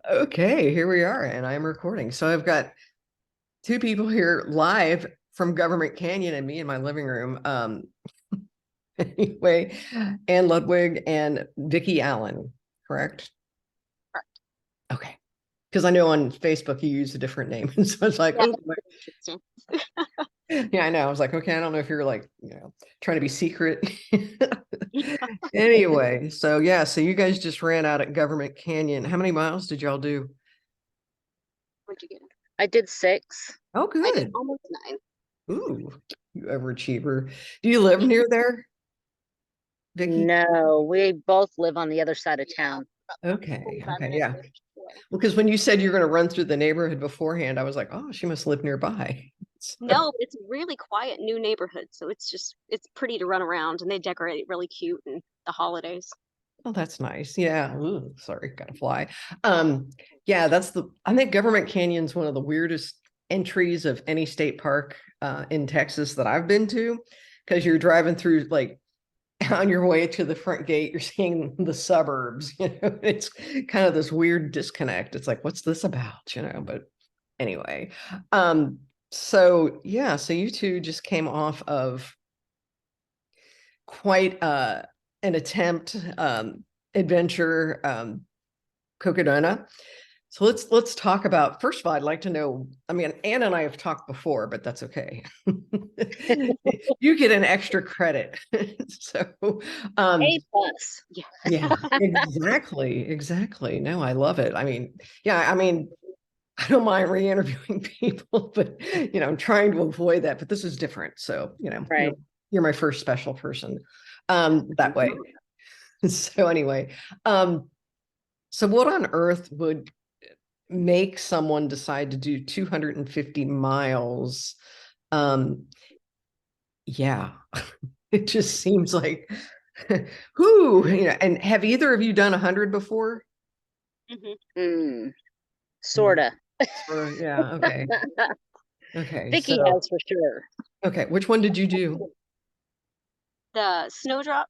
Okay, here we are, and I'm recording. So I've got two people here live from Government Canyon and me in my living room. Anyway, Ann Ludwig and Vicki Allen, correct? Okay. Because I know on Facebook you use a different name. And so it's like, Yeah, oh, that's interesting. yeah, I know. I was like, okay, I don't know if you're like, trying to be secret. Anyway, so yeah, so you guys just ran out at Government Canyon. How many miles did y'all do? What'd you get? I did 6. Oh, I did good. almost 9. Ooh, you overachiever. Do you live near there, Vicky? No, we both live on the other side of town. Okay. 45 Okay. minutes Yeah. away. Well, because when you said you're going to run through the neighborhood beforehand, I was like, oh, she must live nearby. No, but it's a really quiet new neighborhood, so it's pretty to run around, and they decorate it really cute in the holidays. Oh, that's nice. Yeah. Ooh, sorry, gotta fly. Um, yeah, I think Government Canyon's one of the weirdest entries of any state park in Texas that I've been to, because you're driving through like on your way to the front gate, you're seeing the suburbs. It's kind of this weird disconnect. It's like, what's this about? But anyway. Um, so yeah, so you two just came off of quite an attempt adventure, Cocodona. So let's talk about, first of all, I'd like to know, I mean, Anna and I have talked before, but that's okay. You get an extra credit. So A um plus. yeah, Yeah. exactly. No, I love it. I mean, yeah, I mean, I don't mind re-interviewing people, but I'm trying to avoid that. But this is different. So, Right. you're my first special person that way. So anyway, um, so what on earth would make someone decide to do 250 miles? Um, yeah, it just seems like who, and have either of you done 100 before? Mm, Sorta. sort of, yeah, okay. Okay, Vicky so has for sure. okay, which one did you do? The snowdrop,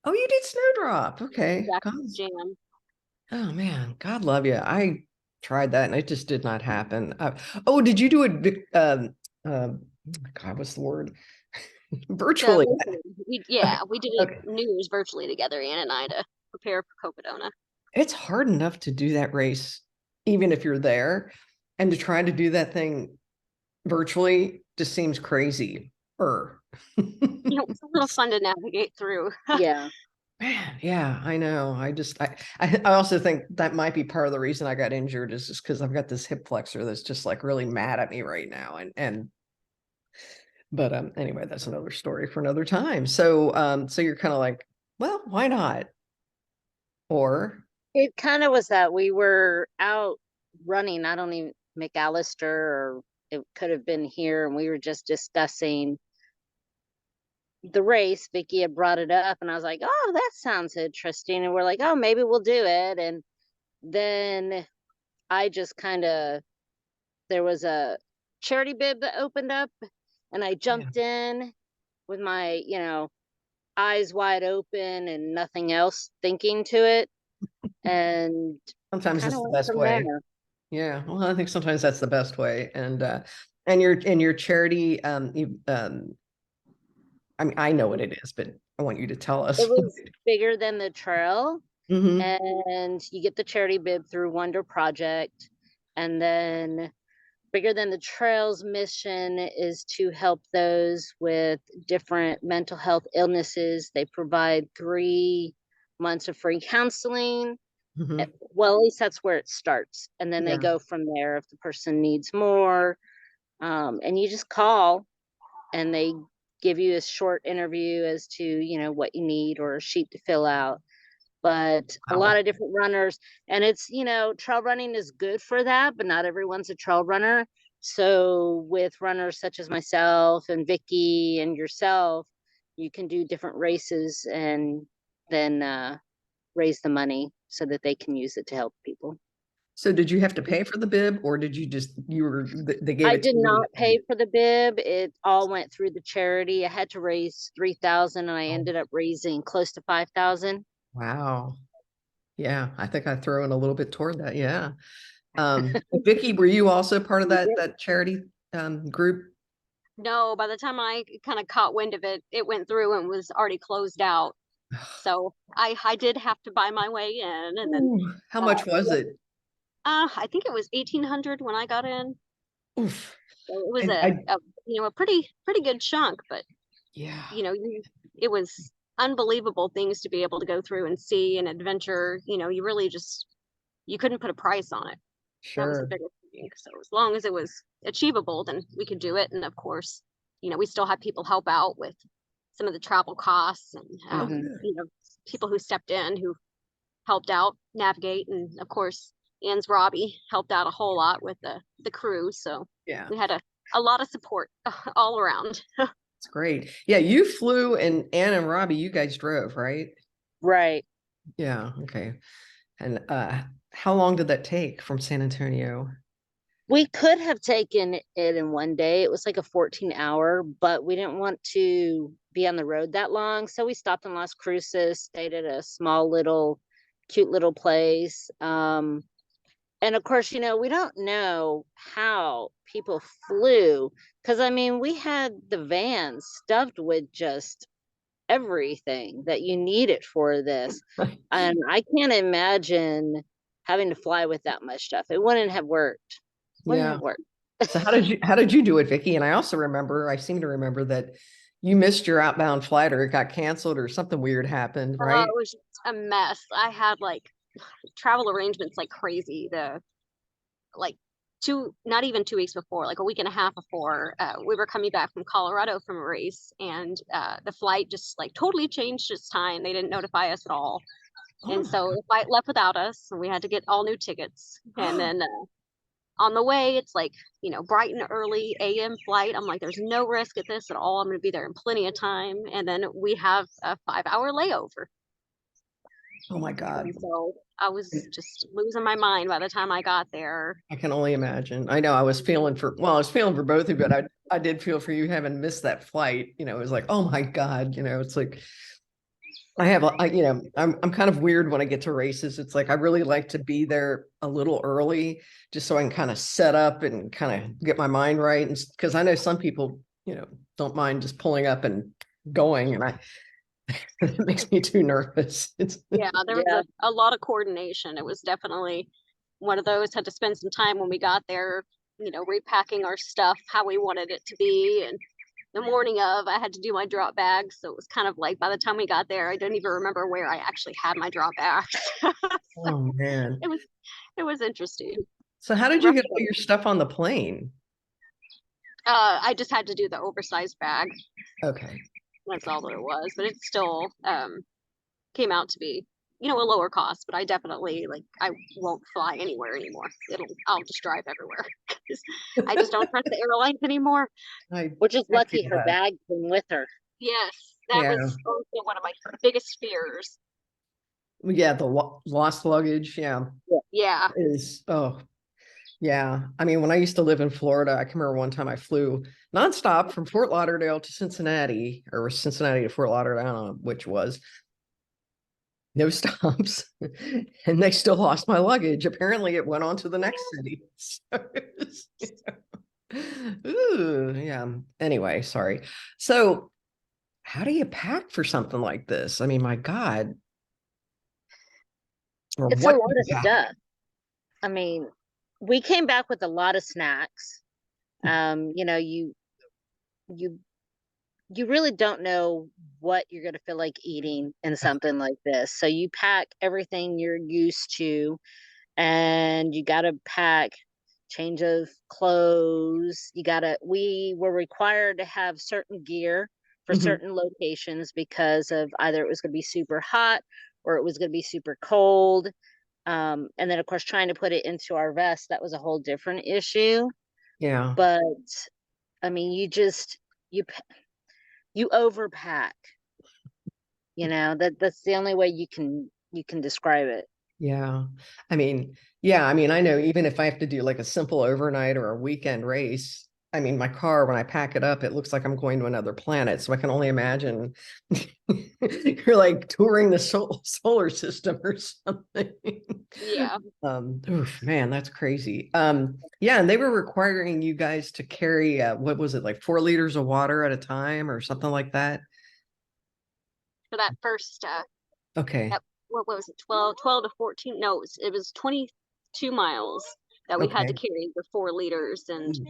Oh, you did Snowdrop. Okay. God. Jack's Jam. Oh man, God love you. I tried that and it just did not happen. Oh, did you do it? God, what's the word? The Virtually. Okay. we did it Okay. New Year's virtually together, Ann and I, to prepare for Cocodona. It's hard enough to do that race, even if you're there, and to try to do that thing virtually just seems crazy. It was a little fun to navigate through. Yeah. Man, yeah, I know. I also think that might be part of the reason I got injured is just because I've got this hip flexor that's just like really mad at me right now. And but anyway, that's another story for another time. So you're kind of like, well, why not? Or It kind of was that we were out running. I don't even McAllister, or it could have been here, and we were just discussing the race. Vicky had brought it up, and I was like, "Oh, that sounds interesting." And we're like, "Oh, maybe we'll do it." And then I just kind of there was a charity bib that opened up, and I yeah, jumped in with my, eyes wide open and nothing else thinking to it, and sometimes kind it's of the went best from there. way. Yeah, well, I think sometimes that's the best way. And your charity, I mean, I know what it is, but I want you to tell It us. was bigger than the trail, Hmm. and you get the charity bib through Wonder Project. And then Bigger Than the Trail's mission is to help those with different mental health illnesses. They provide 3 months of free counseling. Hmm. Well, at least that's where it starts. And then they Yeah. go from there if the person needs more. And you just call, and they give you a short interview as to, what you need, or a sheet to fill out. But a lot Wow. of different runners, and it's, trail running is good for that, but not everyone's a trail runner. So with runners such as myself and Vicky and yourself, you can do different races, and then raise the money so that they can use it to help people. So did you have to pay for the bib, or did they gave I it to did you? not pay for the bib. It all went through the charity. I had to raise 3,000, and I Oh, ended up raising close to 5,000. wow. Yeah, I think I throw in a little bit toward that. Yeah. Vicki, were you also part of We did. that charity group? No, by the time I kind of caught wind of it, it went through and was already closed out. So I did have to buy my way in, and then Ooh, how much was yeah, it? I think it was 1800 when I got in. Oof. So it was And I, a a pretty good chunk, but yeah, it was unbelievable things to be able to go through and see and adventure. You really just you couldn't put a price on it. That was the sure. biggest thing. So as long as it was achievable, then we could do it. And of course, we still had people help out with some of the travel costs and Oh, Mhm. good. people who stepped in who helped out navigate. And of course, Ann's Robbie helped out a whole lot with the crew. So Yeah, we had a lot of support all around. it's great. Yeah, you flew and Ann and Robbie, you guys drove, right? Right. Yeah, okay. And how long did that take from San Antonio? We could have taken it in one day. It was like a 14-hour, but we didn't want to be on the road that long. So we stopped in Las Cruces, stayed at a small little, cute little place. And of course, we don't know how people flew. Because, I mean, we had the van stuffed with just everything that you needed for this. And I can't imagine having to fly with that much stuff. It wouldn't have worked. Wouldn't Yeah. have worked. So how did you do it, Vicki? And I also remember, I seem to remember that you missed your outbound flight or it got canceled or something weird happened, right? It was just a mess. I had like travel arrangements like crazy. The like not even 2 weeks before, like a week and a half before, we were coming back from Colorado from a race, and the flight just like totally changed its time. They didn't notify us at all, Oh and my so the flight left without us, and we had to get all new tickets. And God. then on the way, it's like bright and early AM flight. I'm like, there's no risk at this at all. I'm going to be there in plenty of time, and then we have a 5 hour layover. Oh my God. And so I was just losing my mind by the time I got there. I can only imagine. I know I was feeling for, well, I was feeling for both of you, but I did feel for you having missed that flight. It was like, oh my God, it's like I have, I'm kind of weird when I get to races. It's like I really like to be there a little early just so I can kind of set up and kind of get my mind right. And because I know some people, don't mind just pulling up and going, and it makes me too nervous. It's Yeah, there was Yeah. a lot of coordination. It was definitely one of those, had to spend some time when we got there, repacking our stuff how we wanted it to be. And the morning of, I had to do my drop bags. So it was kind of like by the time we got there, I don't even remember where I actually had my drop bags. So oh man. it was it was interesting. So how did you Rough get all day. your stuff on the plane? I just had to do the oversized bag. Okay. That's all that it was. But it still came out to be a lower cost, but I definitely I won't fly anywhere anymore. I'll just drive everywhere. 'Cause I just don't trust the airlines anymore. I Which is I lucky feel her that. bag came with her. Yes, that Yeah. was also one of my biggest fears. Yeah, the lost luggage, yeah, Yeah. is yeah. I mean, when I used to live in Florida, I can remember one time I flew nonstop from Fort Lauderdale to Cincinnati, or Cincinnati to Fort Lauderdale, I don't know which was. No stops. And they still lost my luggage. Apparently it went on to the next city. So ooh, yeah. Anyway, sorry. So how do you pack for something like this? I mean, my God. Or It's a what lot do of you pack? stuff. I mean, we came back with a lot of snacks. You you you really don't know what you're going to feel like eating in something like this. So you pack everything you're used to, and you got to pack change of clothes. We were required to have certain gear for Mhm. certain locations because of either it was going to be super hot or it was going to be super cold. And then of course trying to put it into our vest, that was a whole different issue. Yeah. But I mean, you overpack. That's the only way you can describe it. Yeah. I mean, yeah, I mean, I know even if I have to do like a simple overnight or a weekend race, I mean, my car, when I pack it up, it looks like I'm going to another planet. So I can only imagine you're like touring the solar system or something. Yeah. Oof, man, that's crazy. Yeah, and they were requiring you guys to carry what was it, like 4 liters of water at a time or something like that? For that first Okay. that, what was it, 12 to 14, no, it was 22 miles that we had to Okay. carry the 4 liters, and Mm.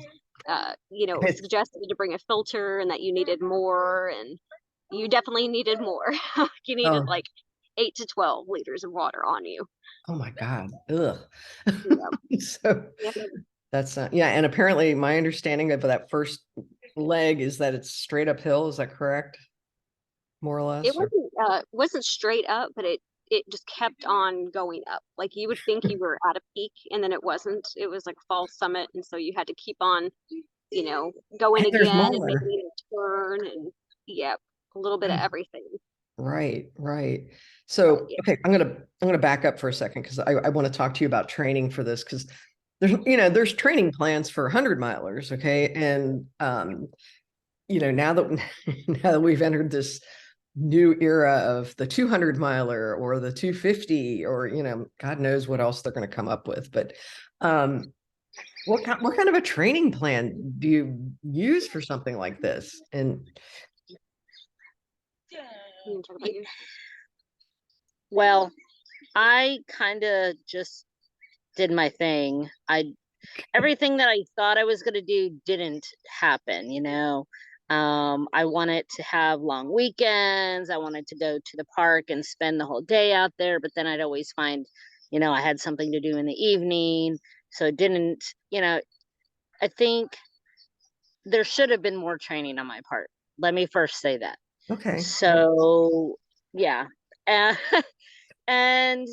it was It's, suggested to bring a filter and that you needed more, and you definitely needed more. You needed oh, like 8 to 12 liters of water on you. oh my God. Ugh. Yeah. So Yep. that's yeah, and apparently my understanding of that first leg is that it's straight uphill. Is that correct? More or It less, or wasn't straight up, but it just kept on going up. Like you would think you were at a peak, and then it wasn't. It was like false summit, and so you had to keep on, going and there's again and more. making a turn, and yeah, a little bit of everything. Right, right. But So, yeah, okay, I'm gonna back up for a second because I want to talk to you about training for this because there's training plans for 100 milers, okay, and now that now that we've entered this new era of the 200 miler or the 250 or God knows what else they're going to come up with, but um, what kind of a training plan do you use for something like this? And you can talk about you. Well, I kind of just did my thing. Everything that I thought I was going to do didn't happen, I wanted to have long weekends. I wanted to go to the park and spend the whole day out there, but then I'd always find, I had something to do in the evening. So it didn't, I think there should have been more training on my part. Let me first say that. okay, So, yeah. Uh, and,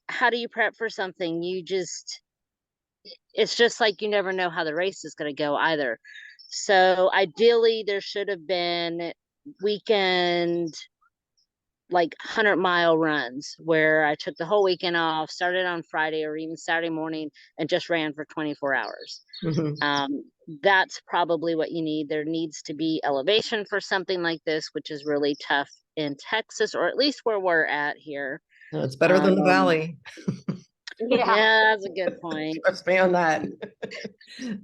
how do you prep for something? It's just like you never know how the race is going to go either. So ideally there should have been weekend, like 100-mile runs where I took the whole weekend off, started on Friday or even Saturday morning and just ran for 24 hours. mhm. That's probably what you need. There needs to be elevation for something like this, which is really tough in Texas, or at least where we're at here. No, it's better than the Um, valley. Yeah. yeah, that's a good point. Trust me on that.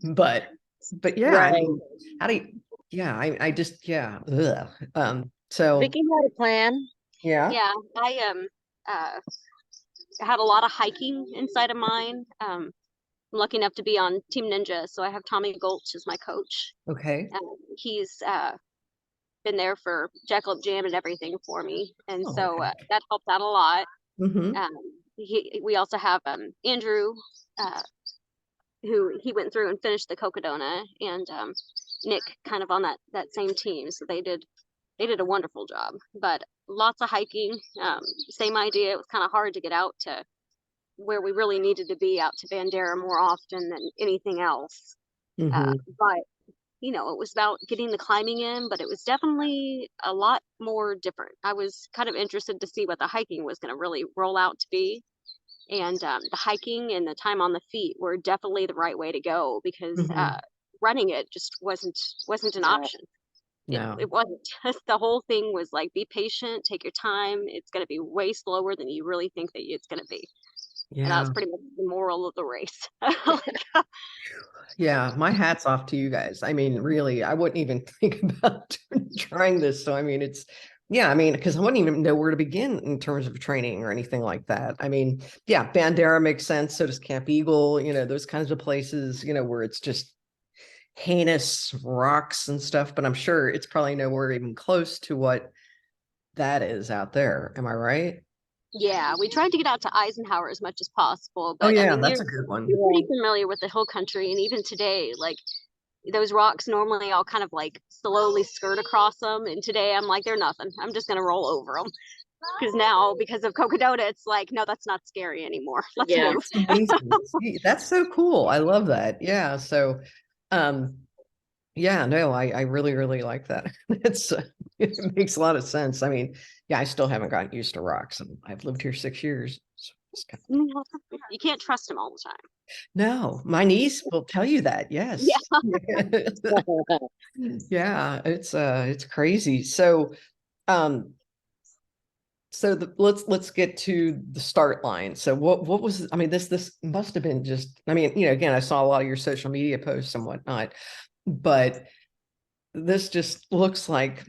but yeah, I Right. mean, how do you, yeah, I just, yeah. Ugh. So Vicki had a plan. yeah. Yeah, uh had a lot of hiking inside of mine. I'm lucky enough to be on Team Ninja, so I have Tommy Gulch as my coach. Okay. He's been there for Jackalope Jam and everything for me, and Oh, so okay. that helped out a lot. Mm-hmm. Um, we also have Andrew, who he went through and finished the Cocodona, and Nick kind of on that same team. So they did a wonderful job. But lots of hiking. Same idea. It was kind of hard to get out to where we really needed to be, out to Bandera more often than anything else. Mm-hmm. But it was about getting the climbing in, but it was definitely a lot more different. I was kind of interested to see what the hiking was going to really roll out to be. And the hiking and the time on the feet were definitely the right way to go, because Mm-hmm. running it just wasn't an option. No. It wasn't. The whole thing was like, be patient, take your time. It's going to be way slower than you really think that it's going to be. And that was Yeah. pretty much the moral of the race. Yeah. My hat's off to you guys. I mean, really, I wouldn't even think about trying this. So, I mean, yeah, I mean, because I wouldn't even know where to begin in terms of training or anything like that. I mean, yeah, Bandera makes sense. So does Camp Eagle, those kinds of places, where it's just heinous rocks and stuff, but I'm sure it's probably nowhere even close to what that is out there. Am I right? Yeah, we tried to get out to Eisenhower as much as possible, Oh but I yeah, mean, that's a good one. you're pretty familiar with the hill country, and even today, like those rocks normally I'll kind of like slowly skirt across them, and today I'm like, they're nothing. I'm just gonna roll over them, because now, because of Cocodona, it's like, no, that's not scary anymore. Let's Yeah. move. That's amazing. See, that's so cool. I love that. Yeah. So, um, yeah, no, I really, really like that. It makes a lot of sense. I mean, yeah, I still haven't gotten used to rocks, and I've lived here 6 years. You can't trust them all the time. No, my niece will tell you that. Yes. Yeah. Yeah, it's crazy. So, um, let's get to the start line. So what was, I mean, this must have been just, I mean, again, I saw a lot of your social media posts and whatnot, but this just looks like,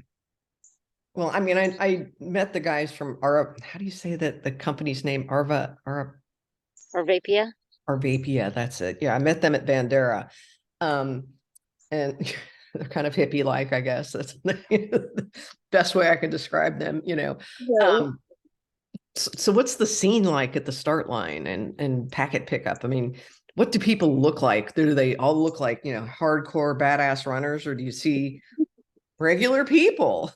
well, I mean, I met the guys from Arva, how do you say that the company's name? Arvapia. Arvapia, that's it. Yeah, I met them at Bandera. And they're kind of hippie like, I guess. That's the best way I can describe them, No. So what's the scene like at the start line and packet pickup? I mean, what do people look like? Do they all look like, hardcore badass runners, or do you see regular people?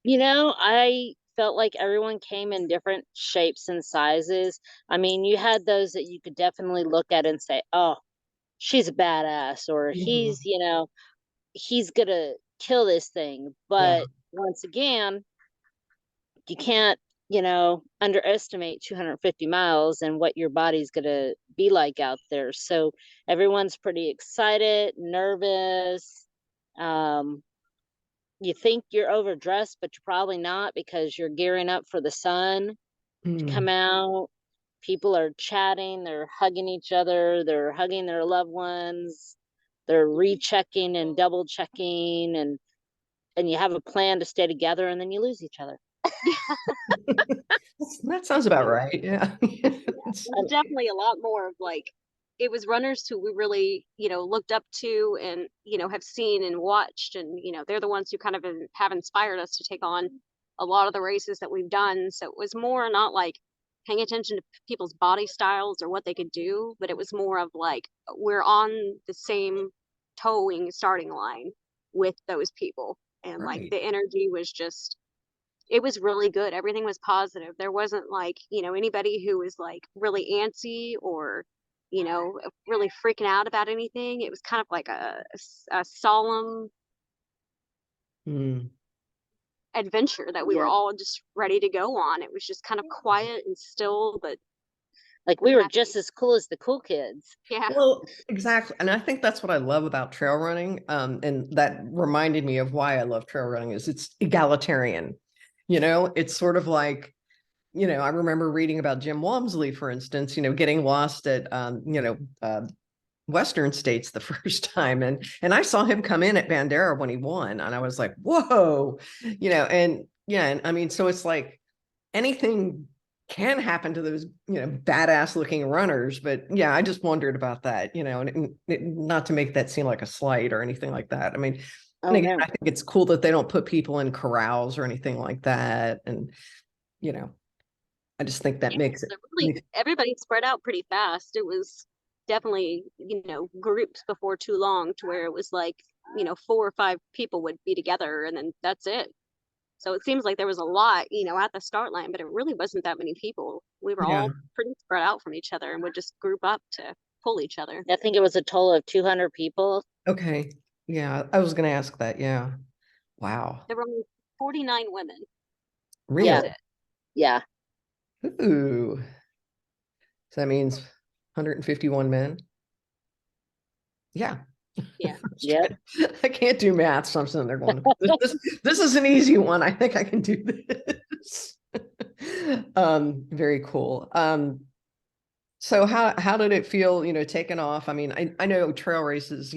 I felt like everyone came in different shapes and sizes. I mean, you had those that you could definitely look at and say, oh, she's a badass, or Mhm. he's gonna kill this thing. Yeah. But once again, you can't, underestimate 250 miles and what your body's gonna be like out there. So everyone's pretty excited, nervous. Um, you think you're overdressed, but you're probably not because you're gearing up for the sun to come Mm. out. People are chatting, they're hugging each other, they're hugging their loved ones, they're rechecking and double checking, and you have a plan to stay together, and then you lose each other. That sounds about right. Yeah. There's definitely a lot more of like, it was runners who we really, looked up to and, have seen and watched. And, they're the ones who kind of have inspired us to take on a lot of the races that we've done. So it was more not like paying attention to people's body styles or what they could do, but it was more of like, we're on the same towing starting line with those people. And like Right. the energy was just, it was really good. Everything was positive. There wasn't like, anybody who was like really antsy or, really freaking out about anything. It was kind of like a solemn Mm. adventure that we were Yeah. all just ready to go on. It was just kind of quiet and still, but Like we were happy. just as cool as the cool kids. Yeah. Well, exactly. And I think that's what I love about trail running. And that reminded me of why I love trail running is it's egalitarian. It's sort of like, I remember reading about Jim Walmsley, for instance, getting lost at, Western states the first time. And I saw him come in at Bandera when he won. And I was like, whoa, and yeah. And I mean, so it's like anything can happen to those, badass looking runners. But yeah, I just wondered about that, and not to make that seem like a slight or anything like that. I mean, and Oh again, no. I think it's cool that they don't put people in corrals or anything like that. And, you know, I just think that Yeah, makes so it. really everybody spread out pretty fast. It was definitely, groups before too long to where it was like, 4 or 5 people would be together and then that's it. So it seems like there was a lot, at the start line, but it really wasn't that many people. We were Yeah. all pretty spread out from each other and would just group up to pull each other. I think it was a total of 200 people. Okay. Yeah. I was going to ask that. Yeah. Wow. There were only 49 women. That Really? was Yeah. it. Yeah. Ooh. So that means 151 men. Yeah. Yeah. Yep. I can't do math, so I'm sitting there going, this is an easy one. I think I can do this. Very cool. So how did it feel, taking off? I mean, I know trail races,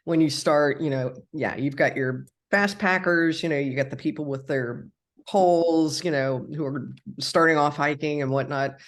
when you start, yeah, you've got your fast packers, you got the people with their poles, who are starting off hiking and whatnot.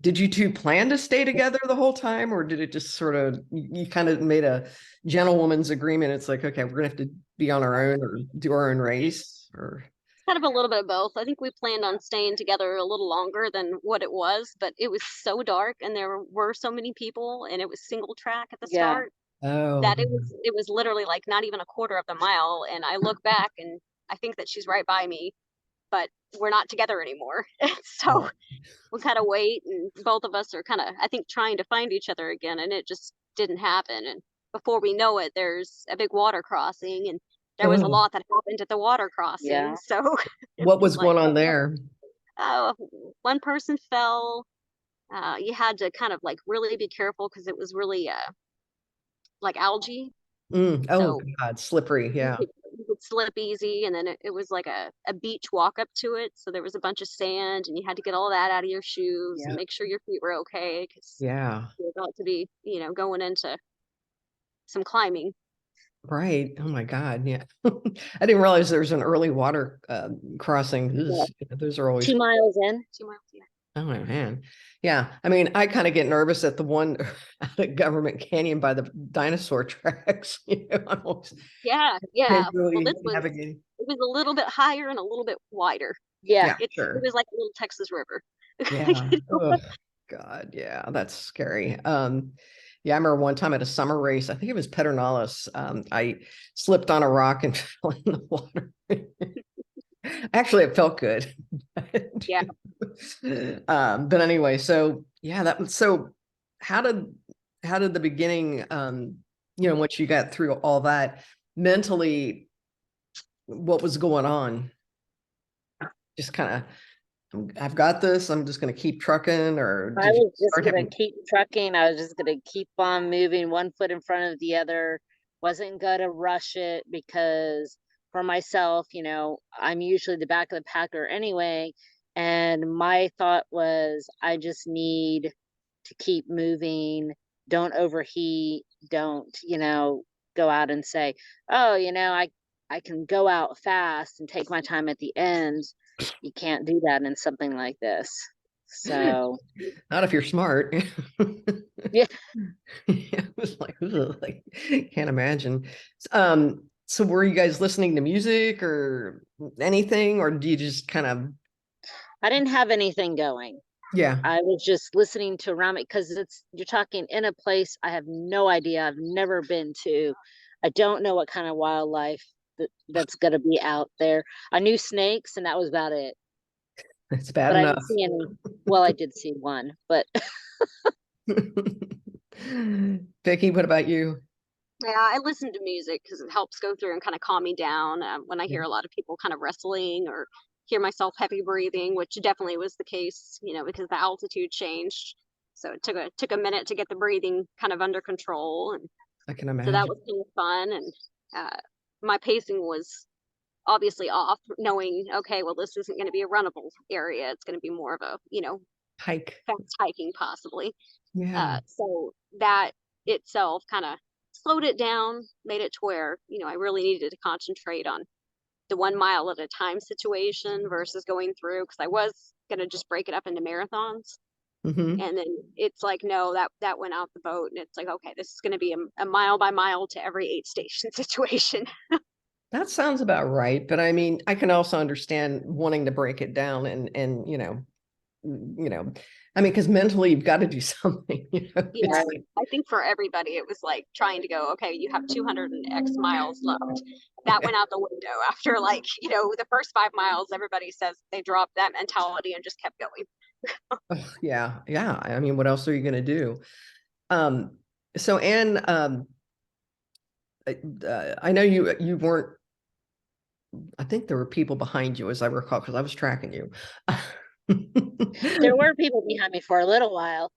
Did you two plan to stay together the whole time, or did it just sort of, you kind of made a gentlewoman's agreement? It's like, okay, we're gonna have to be on our own or do our own race, or Kind of a little bit of both. I think we planned on staying together a little longer than what it was, but it was so dark and there were so many people and it was single track at the Yeah. start oh, that it was literally like not even a quarter of the mile. And I look back and I think that she's right by me, but we're not together anymore. So oh, we kind of wait and both of us are kind of, I think, trying to find each other again and it just didn't happen. And before we know it, there's a big water crossing and there was a oh. lot that happened at the water crossing. Yeah. So it What was was like, going on oh, there? one person fell. You had to kind of like really be careful because it was really like algae. Oh So God, slippery. Yeah. you could slip easy, and then it was like a beach walk up to it. So there was a bunch of sand, and you had to get all that out of your shoes and Yeah. make sure your feet were okay because Yeah. you're about to be, going into some climbing. Right. Oh my God. Yeah. I didn't realize there's an early water crossing. Yeah. Those are always, 2 miles in. 2 miles, yeah. oh man. Yeah. I mean, I kind of get nervous at the one out at Government Canyon by the dinosaur tracks. I'm always Yeah, yeah. Well, really this was navigating. it was a little bit higher and a little bit wider. Yeah. Yeah, It sure. was like a little Texas river. Yeah. Oh God. Yeah. That's scary. Yeah, I remember one time at a summer race, I think it was Pedernales. I slipped on a rock and fell in the water. Actually, it felt good. Yeah. But anyway, so yeah, so how did the beginning, once you got through all that mentally, what was going on? Just kind of, I've got this, I'm just going to keep trucking, or I did you was just start gonna having, keep trucking. I was just gonna keep on moving, one foot in front of the other. Wasn't gonna rush it because for myself, I'm usually the back of the packer anyway. And my thought was, I just need to keep moving. Don't overheat. Don't, go out and say, oh, I can go out fast and take my time at the ends. You can't do that in something like this. So not if you're smart. yeah. Yeah, it was like, ugh, like, can't imagine. So were you guys listening to music or anything, or do you just kind of, I didn't have anything going. yeah, I was just listening to around it because you're talking in a place I have no idea. I've never been to. I don't know what kind of wildlife that's going to be out there. I knew snakes and that was about it. it's bad But I enough. didn't see any. Well, I did see one, but Vicki, what about you? Yeah, I listen to music because it helps go through and kind of calm me down when I Yeah. hear a lot of people kind of wrestling or hear myself heavy breathing, which definitely was the case, because the altitude changed. So it took a minute to get the breathing kind of under control, and I can so that imagine. was kind of fun. And my pacing was obviously off, knowing, okay, well, this isn't going to be a runnable area; it's going to be more of a Hike. fast hiking possibly. Yeah. So that itself kind of slowed it down, made it to where, I really needed to concentrate on the 1 mile at a time situation versus going through because I was going to just break it up into marathons. Hmm. And then it's like, no, that went out the boat. And it's like, okay, this is going to be a mile by mile to every 8 station situation. That sounds about right. But I mean, I can also understand wanting to break it down and, I mean, because mentally you've got to do something, Yeah, it's right. like, I think for everybody, it was like trying to go, okay, you have 200 and X miles left. That went out the window after like, the first 5 miles, everybody says they dropped that mentality and just kept going. oh, yeah, yeah. I mean, what else are you going to do? Um, so Anne, I know you weren't, I think there were people behind you as I recall, because I was tracking you. There were people behind me for a little while.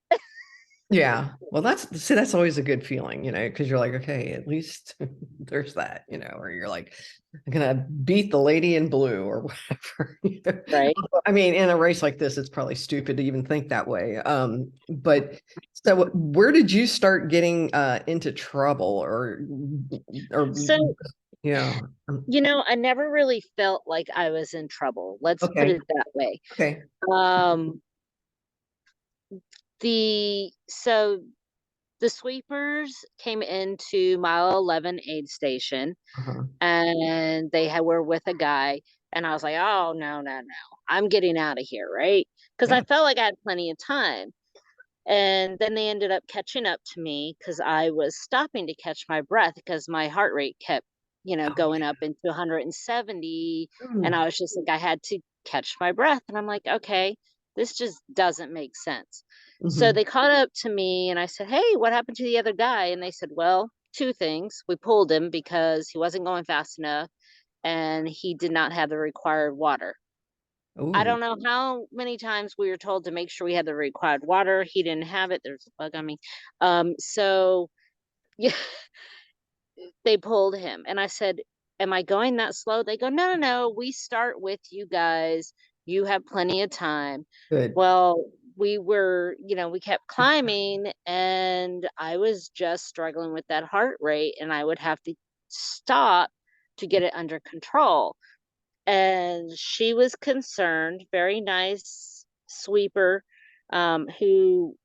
Yeah. Well, that's always a good feeling, because you're like, okay, at least there's that, or you're like, I'm gonna beat the lady in blue or whatever. Right. I mean, in a race like this, it's probably stupid to even think that way. But so where did you start getting into trouble or So, yeah. I never really felt like I was in trouble. Let's put Okay. it that way. Okay. Um, so the sweepers came into mile 11 aid station Uh-huh. and were with a guy, and I was like, oh no, no, no, I'm getting out of here, right? Because Yeah. I felt like I had plenty of time. And then they ended up catching up to me because I was stopping to catch my breath because my heart rate kept, going up into 170. And Oh. I was just like, I had to catch my breath. And I'm like, okay, this just doesn't make sense. So Mhm. they caught up to me and I said, hey, what happened to the other guy? And they said, well, two things. We pulled him because he wasn't going fast enough and he did not have the required water. I Oh, don't know how many times we were told to make sure we had the required water. He didn't have it. There's a bug on me. So yeah, they pulled him. And I said, am I going that slow? They go, no, no, no. We start with you guys. You have plenty of time. good. Well, we were, we kept climbing and I was just struggling with that heart rate and I would have to stop to get it under control. And she was concerned, very nice sweeper, who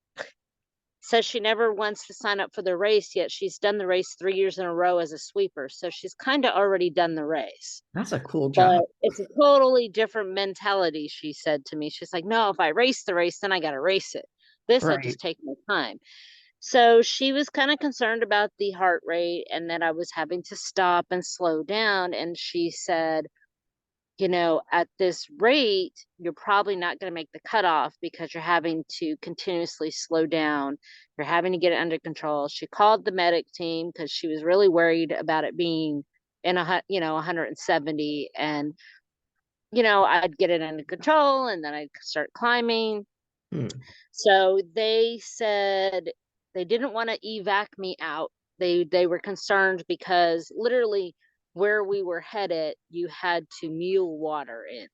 says she never wants to sign up for the race, yet she's done the race 3 years in a row as a sweeper. So she's kind of already done the race. That's a cool But job. it's a totally different mentality, she said to me. She's like, no, if I race the race, then I got to race it. This, I Right. just take my time. So she was kind of concerned about the heart rate and that I was having to stop and slow down. And she said, at this rate, you're probably not going to make the cutoff because you're having to continuously slow down. You're having to get it under control. She called the medic team because she was really worried about it being in 170 and, I'd get it under control and then I'd start climbing. Hmm. So they said they didn't want to evac me out. They were concerned because literally where we were headed, you had to mule water in.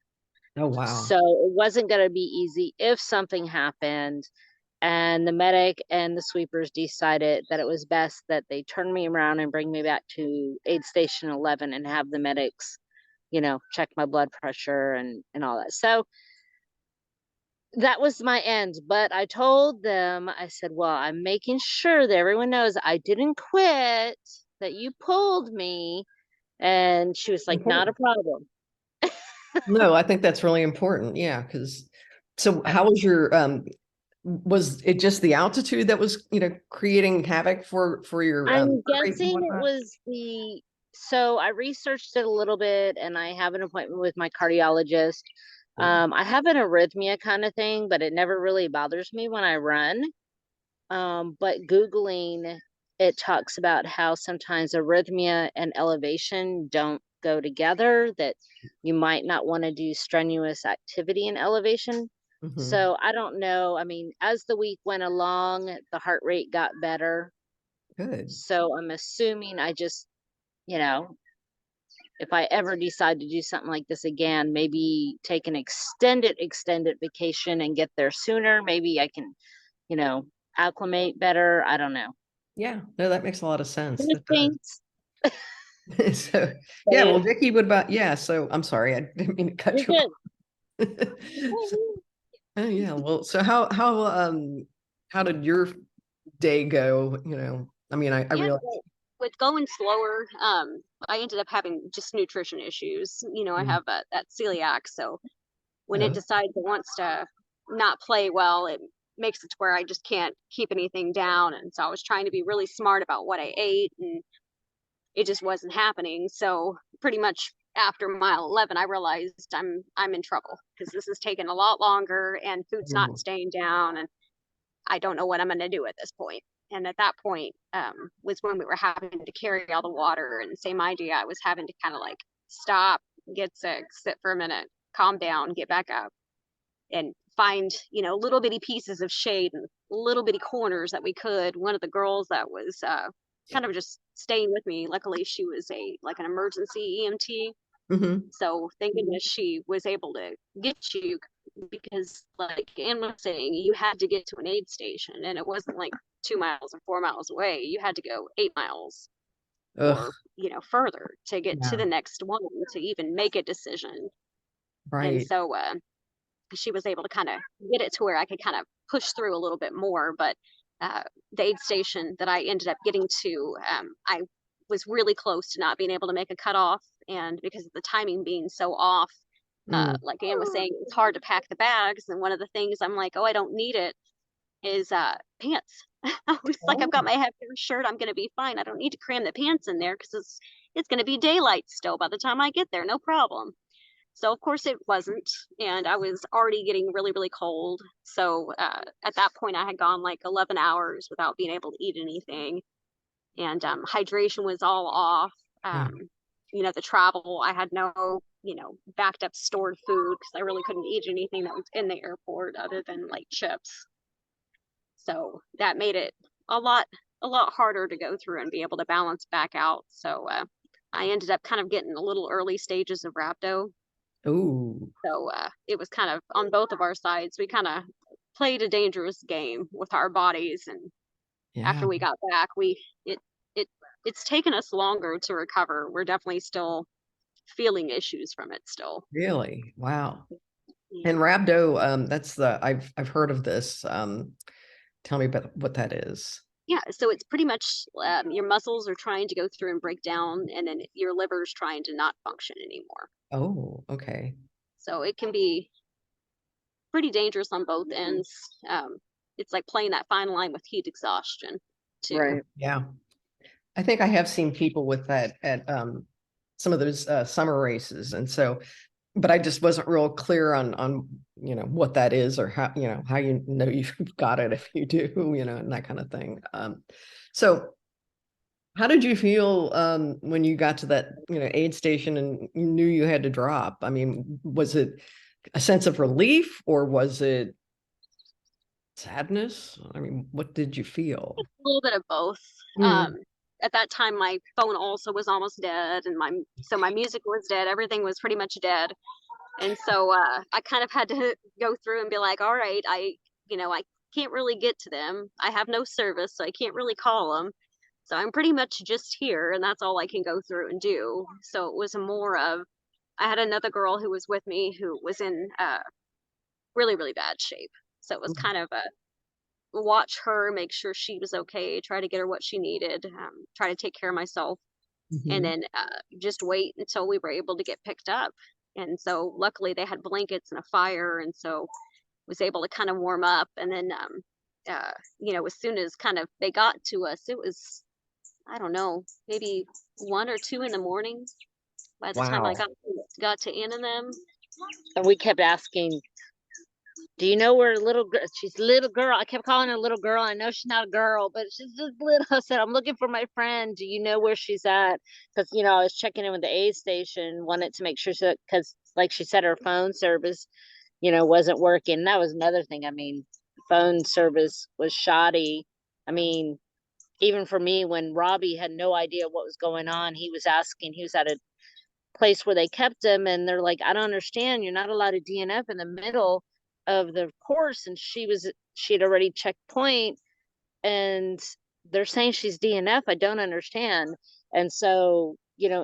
Oh, wow. So it wasn't going to be easy if something happened. And the medic and the sweepers decided that it was best that they turn me around and bring me back to aid station 11 and have the medics, check my blood pressure and all that. So that was my end. But I told them, I said, well, I'm making sure that everyone knows I didn't quit, that you pulled me. And she was like, not a Important. problem. No, I think that's really important. Yeah, because so how was your was it just the altitude that was, creating havoc for your I'm heart rate and guessing it whatnot? was so I researched it a little bit and I have an appointment with my cardiologist. Cool. I have an arrhythmia kind of thing, but it never really bothers me when I run. But Googling it talks about how sometimes arrhythmia and elevation don't go together, that you might not want to do strenuous activity in elevation. Mhm. So I don't know. I mean, as the week went along, the heart rate got better. Good. So I'm assuming I just, you know, if I ever decide to do something like this again, maybe take an extended vacation and get there sooner. Maybe I can, you know, acclimate better. I don't know. Yeah, no, that makes a lot of sense. Good That does. things. So, yeah, well, But Vicky, what about, yeah, so I'm sorry, I didn't mean to you're cut you good. off. So, oh, yeah, well, so how did your day go? I mean, I Yeah, realize. well, with going slower, I ended up having just nutrition issues. I Mm. have that celiac, so when it Oh, decides it wants to not play well, it makes it to where I just can't keep anything down. And so I was trying to be really smart about what I ate, and it just wasn't happening. So pretty much after mile 11, I realized I'm in trouble because this is taking a lot longer and food's not mm, staying down, and I don't know what I'm going to do at this point. And at that point, was when we were having to carry all the water, and same idea. I was having to kind of like stop, get sick, sit for a minute, calm down, get back up, and find little bitty pieces of shade and little bitty corners that we could. One of the girls that was kind of just staying with me, luckily she was an emergency EMT, mhm. so thank goodness she was able to get you, because like Anne was saying, you had to get to an aid station and it wasn't like 2 miles or 4 miles away. You had to go 8 miles Ugh, or further to get to yeah, the next one to even make a decision. And right. so she was able to kind of get it to where I could kind of push through a little bit more. But the aid station that I ended up getting to, I was really close to not being able to make a cutoff. And because of the timing being so off, Mm. like Anne was saying, it's hard to pack the bags. And one of the things I'm like, oh, I don't need it, is pants. I was like, I've got Oh, my heavier shirt. I'm going to be fine. I don't need to cram the pants in there because it's going to be daylight still by the time I get there. No problem. So of course it wasn't, and I was already getting really, really cold. So at that point, I had gone like 11 hours without being able to eat anything, and hydration was all off. yeah. The travel, I had no, backed up stored food because I really couldn't eat anything that was in the airport other than like chips. So that made it a lot harder to go through and be able to balance back out. So I ended up kind of getting a little early stages of rhabdo. Oh, So it was kind of on both of our sides. We kind of played a dangerous game with our bodies, and yeah, after we got back, it it it's taken us longer to recover. We're definitely still feeling issues from it still. really? Wow. Yeah. And rhabdo, that's I've heard of this. Tell me about what that is. Yeah, so it's pretty much your muscles are trying to go through and break down, and then your liver's trying to not function anymore. Oh, okay. So it can be pretty dangerous on both ends. It's like playing that fine line with heat exhaustion, too. Right. Yeah. I think I have seen people with that at some of those summer races. And so, but I just wasn't real clear on what that is, or how you've got it if you do, and that kind of thing. So how did you feel when you got to that aid station and you knew you had to drop? I mean, was it a sense of relief, or was it sadness? I mean, what did you feel? A little bit of both. Mm. At that time, my phone also was almost dead, and my music was dead. Everything was pretty much dead. And so I kind of had to go through and be like, all right, I can't really get to them. I have no service, so I can't really call them. So I'm pretty much just here, and that's all I can go through and do. So it was more of, I had another girl who was with me who was in really, really bad shape. So it was kind of a watch her, make sure she was okay, try to get her what she needed, try to take care of myself, and Mhm. then just wait until we were able to get picked up. And so luckily they had blankets and a fire, and so was able to kind of warm up. And then as soon as kind of they got to us, it was, I don't know, maybe 1 or 2 in the morning by the time I Wow. got to Ann and them. And we kept asking, do you know where little girl? She's a little girl. I kept calling her little girl. I know she's not a girl, but she's just little. I said, I'm looking for my friend. Do you know where she's at? Because I was checking in with the aid station, wanted to make sure because, like she said, her phone service, wasn't working. That was another thing. I mean, phone service was shoddy. I mean, even for me, when Robbie had no idea what was going on, he was asking. He was at a place where they kept him, and they're like, I don't understand, you're not allowed to DNF in the middle of the course. And she'd already checked point, and they're saying she's DNF. I don't understand. And so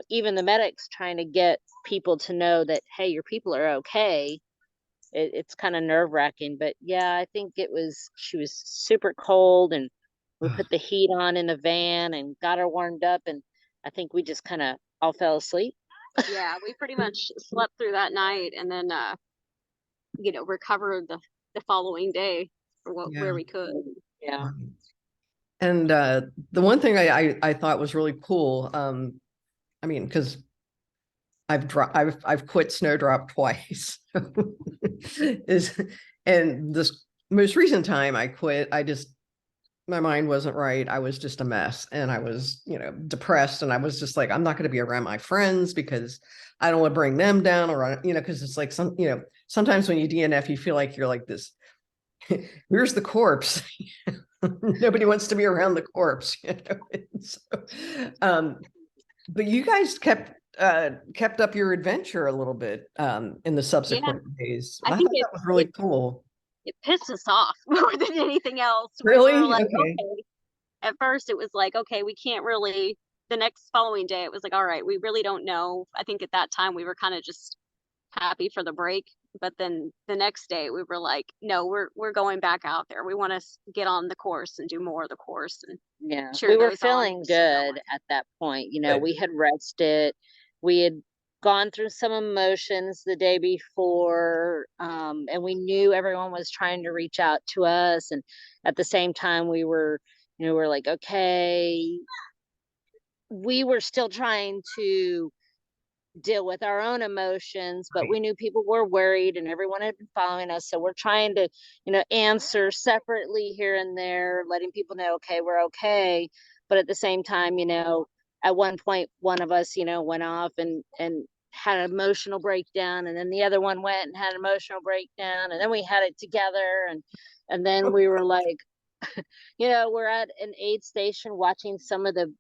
even the medics trying to get people to know that, hey, your people are okay. It's kind of nerve-wracking. But yeah, I think she was super cold, and we put the heat on in the van and got her warmed up, and I think we just kind of all fell asleep. Yeah, we pretty much slept through that night, and then recovered the following day Yeah. where we could. Yeah. And the one thing I thought was really cool, I mean, because I've quit Snowdrop twice, is and this most recent time I quit, my mind wasn't right. I was just a mess, and I was depressed, and I was just like, I'm not going to be around my friends because I don't want to bring them down, or because it's like sometimes when you DNF you feel like you're like this. Where's the corpse? Nobody wants to be around the corpse, So, but you guys kept up your adventure a little bit in the subsequent days. I I think thought that was really cool. it pissed us off more than anything else. We Really? were like, Okay. okay. At first, it was like, okay, we can't really. The next following day, it was like, all right, we really don't know. I think at that time we were kind of just happy for the break. But then the next day, we were like, no, we're going back out there. We want to get on the course and do more of the course and Yeah, cheer we were those on. feeling good at that point. Good. We had rested. We had gone through some emotions the day before, and we knew everyone was trying to reach out to us. And at the same time, we're like, okay, we were still trying to deal with our own emotions, but we knew people were worried and everyone had been following us. So we're trying to, answer separately here and there, letting people know, okay, we're okay. But at the same time, at one point, one of us, went off and had an emotional breakdown, and then the other one went and had an emotional breakdown, and then we had it together, and then we were like, we're at an aid station watching some of the,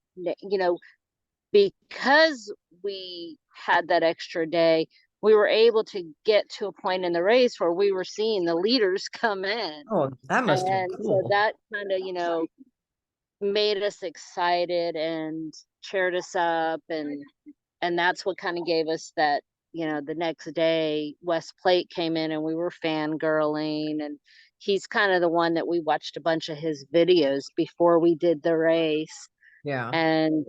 because we had that extra day, we were able to get to a point in the race where we were seeing the leaders come in. Oh, that must have been And so cool. that kind of, made us excited and cheered us up, and that's what kind of gave us that, the next day West Plate came in and we were fangirling, and he's kind of the one that we watched a bunch of his videos before we did the race. Yeah, And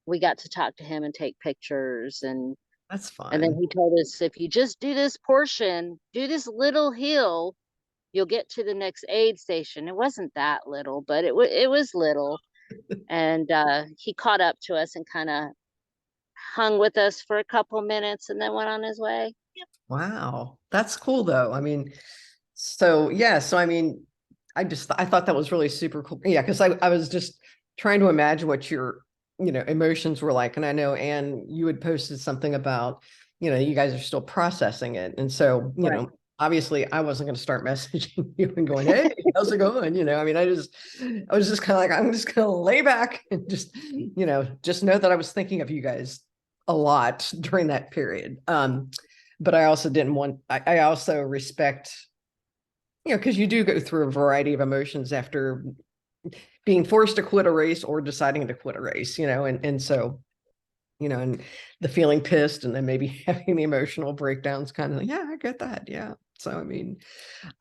we got to talk to him and take pictures, and that's then fun. he told us, if you just do this portion, do this little hill, you'll get to the next aid station. It wasn't that little, but it was little. And he caught up to us and kind of hung with us for a couple minutes and then went on his way. Wow, that's cool though. I mean, so yeah, so I mean, I thought that was really super cool. Yeah, because I was just trying to imagine what your, emotions were like. And I know, Anne, you had posted something about, you guys are still processing it. And so, Right. obviously I wasn't going to start messaging you and going, hey, how's it going? I mean, I was just kind of like, I'm just going to lay back and just, just know that I was thinking of you guys a lot during that period. But I also didn't want, I also respect, because you do go through a variety of emotions after being forced to quit a race or deciding to quit a race, and so, and the feeling pissed and then maybe having the emotional breakdowns kind of like, yeah, I get that. Yeah. So, I mean,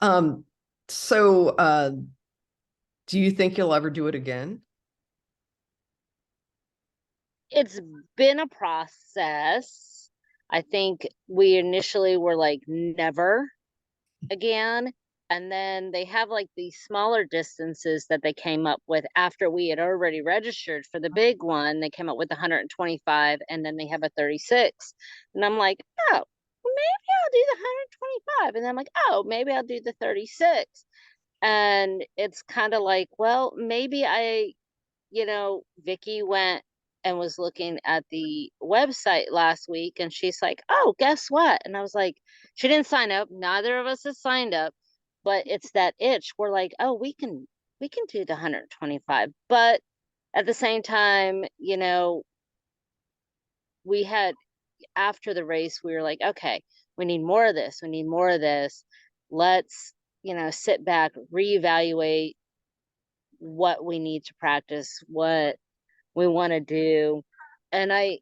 um, so, do you think you'll ever do it again? It's been a process. I think we initially were like, never again. And then they have like these smaller distances that they came up with after we had already registered for the big one. They came up with 125, and then they have a 36. And I'm like, oh, well, maybe I'll do the 125. And then I'm like, oh, maybe I'll do the 36. And it's kind of like, well, maybe Vicki went and was looking at the website last week, and she's like, oh, guess what? And I was like, she didn't sign up. Neither of us has signed up, but it's that itch. We're like, oh, we can do the 125. But at the same time, we had, after the race, we were like, okay, we need more of this. We need more of this. Let's, sit back, reevaluate what we need to practice, what we want to do. And I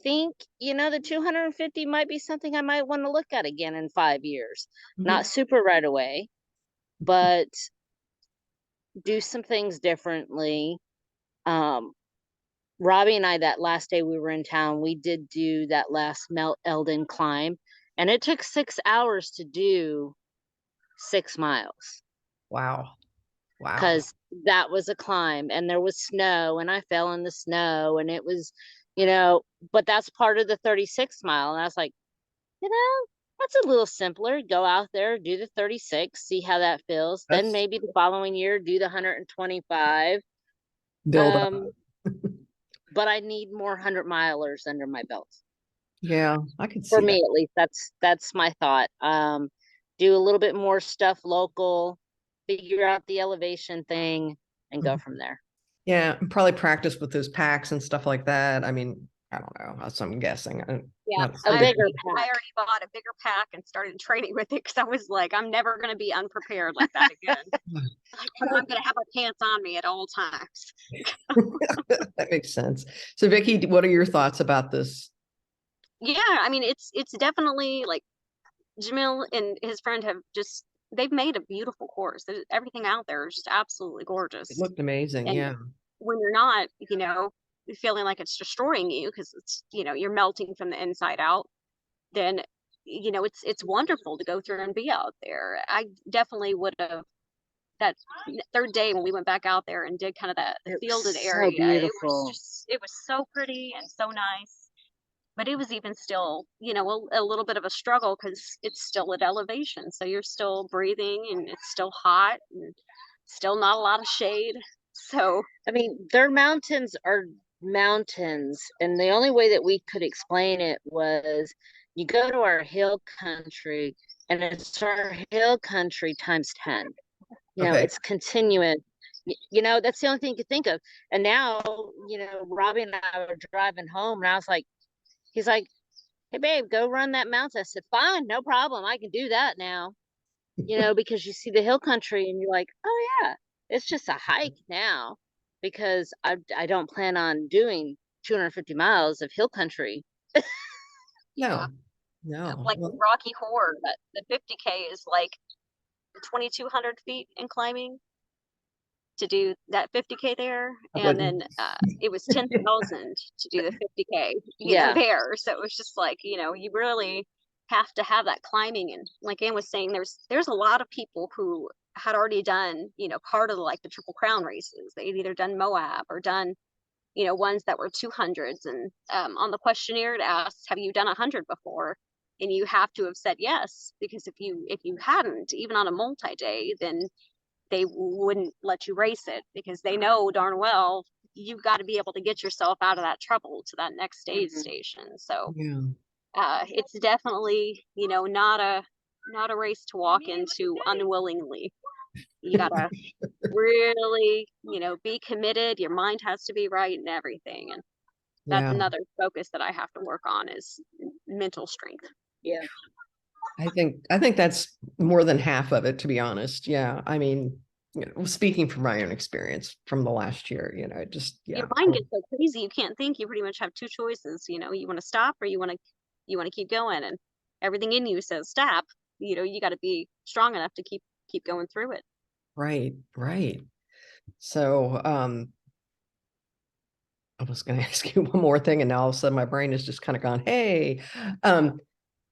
think, the 250 might be something I might want to look at again in 5 years. Not Mhm. super right away, but do some things differently. Um, Robbie and I, that last day we were in town, we did do that last Mount Eldon climb, and it took 6 hours to do 6 miles, Wow. Wow. because that was a climb and there was snow and I fell in the snow, and it was, but that's part of the 36 mile. And I was like, that's a little simpler. Go out there, do the 36, see how that feels. Then That's maybe the following year, do the 125. build up. But I need more 100 milers under my belt. Yeah, I could For see me, that. at least, that's my thought. Do a little bit more stuff local, figure out the elevation thing, and go Mhm. from there. Yeah, and probably practice with those packs and stuff like that. I mean, I don't know. That's what I'm guessing. Yeah, Not A a big. bigger I pack. already bought a bigger pack and started training with it because I was like, I'm never going to be unprepared like that again. Like, I'm going to have my pants on me at all times. That makes sense. So, Vicky, what are your thoughts about this? Yeah, I mean, it's definitely like Jamil and his friend have just they've made a beautiful course. Everything out there is just absolutely It gorgeous. looked amazing. And Yeah. when you're not, feeling like it's destroying you because it's, you're melting from the inside out, then it's wonderful to go through and be out there. I definitely would have that third day when we went back out there and did kind of the It fielded was so area. beautiful. It was so pretty and so nice. But it was even still, a little bit of a struggle because it's still at elevation. So you're still breathing and it's still hot and still not a lot of shade. So I mean, their mountains are mountains, and the only way that we could explain it was you go to our hill country, and it's our hill country times 10. You know, Okay. it's continuous. You know, that's the only thing you could think of. And now, you know, Robbie and I were driving home, and I was like, he's like, hey, babe, go run that mountain. I said, fine, no problem. I can do that now. You know, because you see the hill country and you're like, oh, yeah, it's just a hike now because I don't plan on doing 250 miles of hill country. Yeah. No, no. Like Well, Rocky Horror, that the 50K is like 2,200 feet in climbing to do that 50K there, I and wouldn't. then it was 10,000 to do the 50K, Yeah. there. So it was just like, you really have to have that climbing. And like Ann was saying, there's a lot of people who had already done, part of like the Triple Crown races. They'd either done Moab or done, ones that were 200s. And on the questionnaire it asks, have you done 100 before? And you have to have said yes, because if you hadn't, even on a multi-day, then they wouldn't let you race it, because they know darn well you've got to be able to get yourself out of that trouble to that next aid station. So Yeah. it's definitely, not a race to walk into unwillingly. You gotta really, be committed. Your mind has to be right and everything. And that's Yeah. another focus that I have to work on, is mental strength. Yeah. I think that's more than half of it, to be honest. Yeah. I mean, speaking from my own experience from the last year, Your mind gets so crazy you can't think. You pretty much have two choices. You want to stop, or you want to keep going, and everything in you says stop. You got to be strong enough to keep going through it. Right, right. So, I was going to ask you one more thing, and now all of a sudden my brain has just kind of gone, hey.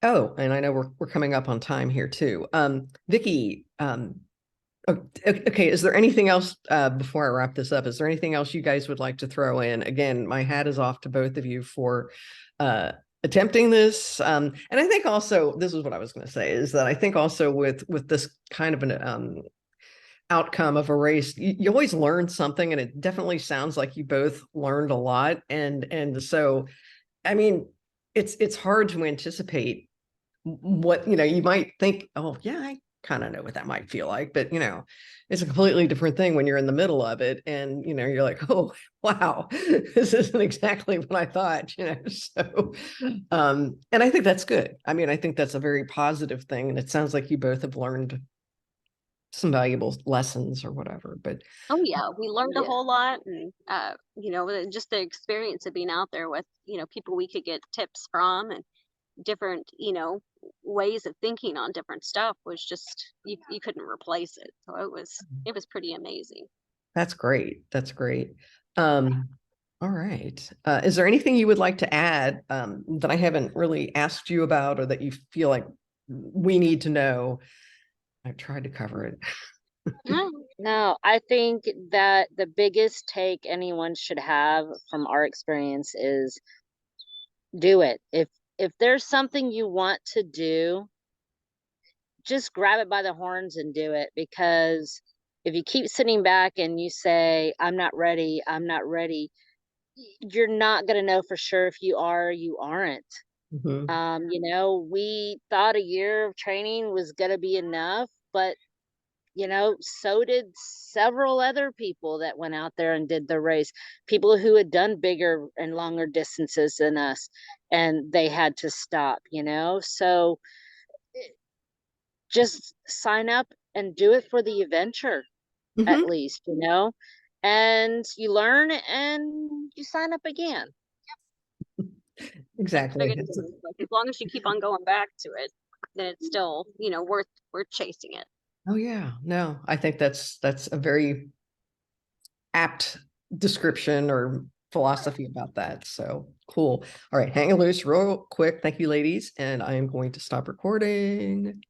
Oh, and I know we're coming up on time here too. Vicki, okay, is there anything else before I wrap this up? Is there anything else you guys would like to throw in? Again, my hat is off to both of you for attempting this. And I think also, this is what I was going to say, is that I think also with this kind of an outcome of a race, you always learn something, and it definitely sounds like you both learned a lot. And so, I mean, it's hard to anticipate what, you might think, oh yeah, I kind of know what that might feel like, but it's a completely different thing when you're in the middle of it, and you're like, oh wow, this isn't exactly what I thought. So and I think that's good. I mean, I think that's a very positive thing, and it sounds like you both have learned some valuable lessons or whatever. But Oh yeah, we learned a Yeah. whole lot. And just the experience of being out there with people we could get tips from, and different ways of thinking on different stuff was just, you couldn't replace it. So it was pretty amazing. that's great. That's great. All right. Is there anything you would like to add that I haven't really asked you about, or that you feel like we need to know? I've tried to cover it. No, I think that the biggest take anyone should have from our experience is do it. If there's something you want to do, just grab it by the horns and do it. Because if you keep sitting back and you say, I'm not ready, I'm not ready, you're not going to know for sure if you are or you aren't. Mhm. We thought a year of training was going to be enough, but so did several other people that went out there and did the race. People who had done bigger and longer distances than us, and they had to stop. So just sign up and do it for the adventure, at Mhm. least. And you learn and you sign up again. That's the Exactly. biggest thing. Like, as long as you keep on going back to it, then it's still worth chasing it. Oh yeah. No, I think that's a very apt description or philosophy about that. So cool. All right, hang loose real quick. Thank you, ladies. And I am going to stop recording.